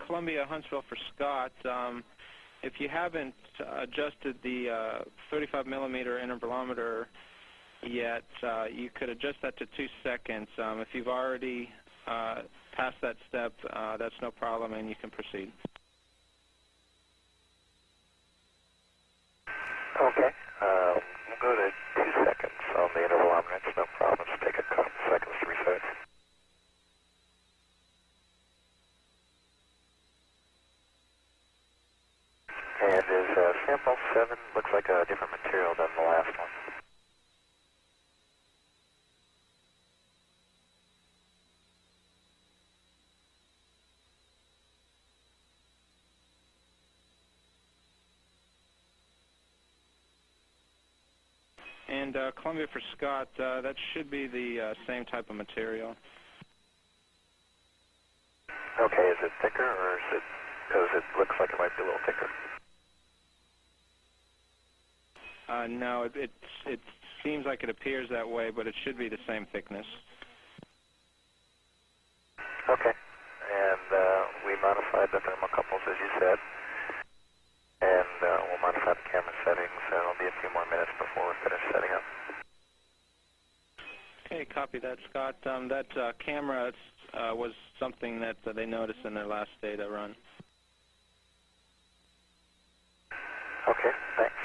Columbia, Huntsville for Scott. If you haven't adjusted the 35 millimeter intervalometer yet, you could adjust that to 2 seconds. If you've already passed that step, that's no problem, and you can proceed. Okay. We'll go to 2 seconds on the intervalometer. It's no problem. Just take a couple seconds to reset. And is sample 7 looks like a different material than the last one? And Columbia for Scott, that should be the same type of material. Okay, is it thicker, or is it, because it looks like it might be a little thicker? No, it seems like it appears that way, but it should be the same thickness. Okay, and we modified the thermocouples as you said, and we'll modify the camera settings, and it'll be a few more minutes before we're finished setting up. Okay, copy that, Scott. That camera was something that they noticed in their last data run. Okay, thanks.